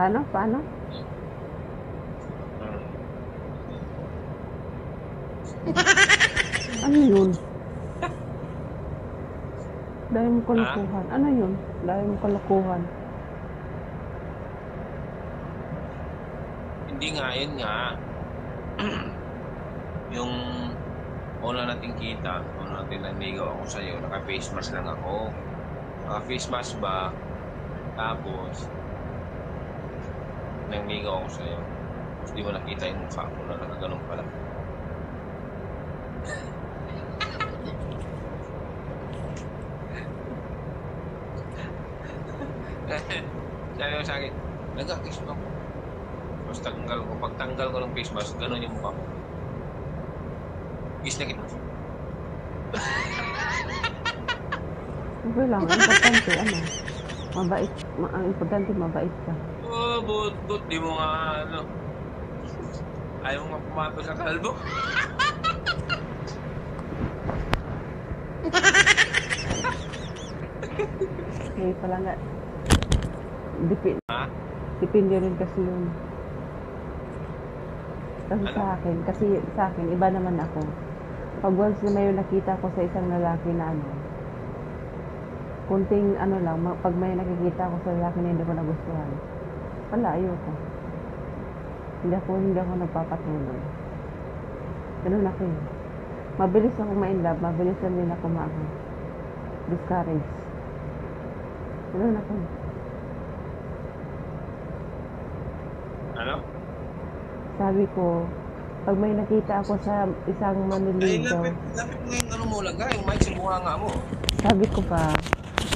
Paano? Paano? Ano yun? Dahil mo kalokohan. Ano yun? Dahil mo kalokohan. Hindi nga, yun nga. Yung una nating kita, una natin nanligaw ako sa'yo, naka-face mask lang ako. Naka-face mask ba? Tapos, nanligaw ako sa'yo. Tapos di mo nakita yung mukha ko na nakaganon pala. Sabi mo sa akin, nag-kiss mo ako. Tapos pagtanggal ko ng face mask, ganon yung mukha ko. Kiss na kita. Okay lang. Ang importante, ano? Mabait. Ang importante, mabait ka. Oh, but di mo nga, ano. Ayaw mo pumato sa kalbo. Kaya pala nga. Ha? Depende rin kasi yun. Kasi sa akin, iba naman ako. Pag once na may nakita ko sa isang lalaki na ano, kunting ano lang, pag may nakikita ko sa lalaki na hindi ko nagustuhan, wala, ayoko. Hindi ako nagpapatuloy. Ganun ako eh. Mabilis ako ma-inlove, mabilis lang din ako discourage. Ganun ako eh. Ano? Sabi ko, pag may nakita ako sa isang manliligaw. Ay, lapit mo yung ano mo lang, yung mic sa mukha nga mo. Sabi ko pa,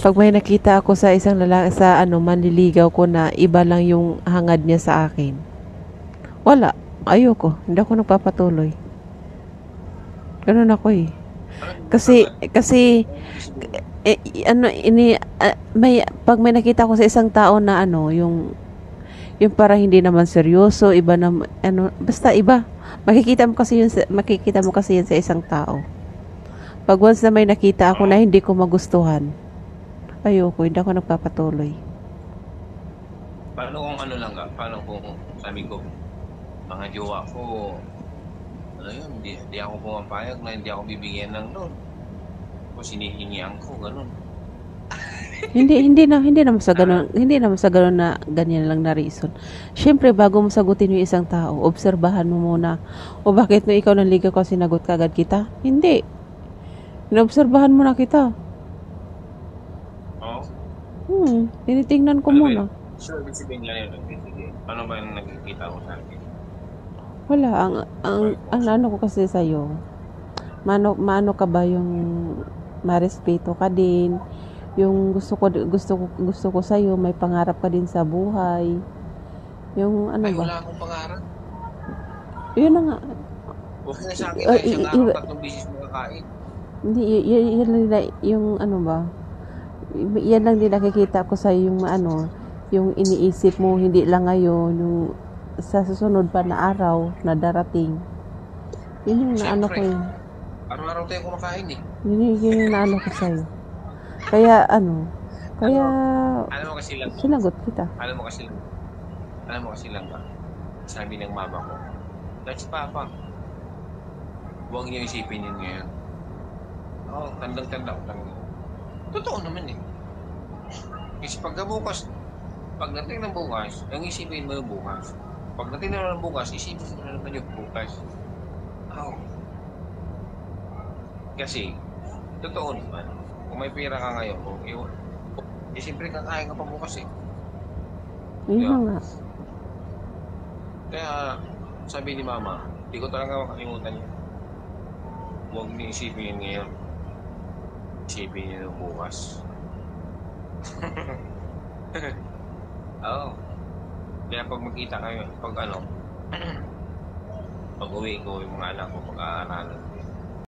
pag may nakita ako sa isang lalaki, sa manliligaw ko na iba lang yung hangad niya sa akin. Wala. Ayoko. Hindi ako nagpapatuloy. Ganun ako eh. Kasi, pag may nakita ko sa isang tao na yung para hindi naman seryoso, iba na, basta iba. Makikita mo kasi yun sa isang tao. Pag once na may nakita ako na hindi ko magustuhan, ayoko, hindi ako nagpapatuloy. Paano kung ano lang ka? Paano kung sabi ko, mga jowa ko, ano yun, hindi ako pumapayag na hindi ako bibigyan ng loan. O sinihingian ko, ganun. hindi naman sa ganun na ganyan lang na reason. Syempre, bago mo sagutin yung isang tao, obserbahan mo muna. O bakit no ikaw nanligaw ko, sinagot ka agad kita? Hindi. Inobserbahan mo na kita. Oo? Tinitingnan ko muna. Sure, sabihin nga yun. Ano ba yung nakikita mo sa akin? Wala. Ang ano ko kasi sa'yo, maano ka ba yung marespeto ka din, yung gusto ko sa iyo, may pangarap ka din sa buhay. Yung ano ba? Wala akong pangarap. Yun na nga. Okay na sa akin na isang araw, 3 beses makakain. Hindi, yan lang yung ano ba? Yan lang din nakikita ko sa yung yung iniisip mo, hindi lang ngayon, yung sa susunod pa na araw na darating. Yun yung naano ko yun. Araw-araw tayo kumakain eh. Yun yung naano ko sa'yo. Kaya alam mo kasi lang, sinagot kita. Alam mo kasi lang ba? Sabi ng mama ko, that's Papa. Huwag niyo isipin yun ngayon. Oo, tandang-tanda ko lang. Totoo naman eh. Kasi pagdating ng bukas, ang isipin mo yung bukas. Pagdating na ng bukas, isipin mo na naman yung bukas. Oo. Kasi, totoo naman. Kung may pera ka ngayon, siyempre kakain ka pa bukas eh. Yun nga. Kaya, sabi ni Mama, hindi ko talaga makalimutan yun. Huwag niyo isipin yun ngayon. Isipin niyo yung bukas. Oo. Kaya pag magkita kayo, pag uwi ko, yung mga anak ko, pag-aaralan,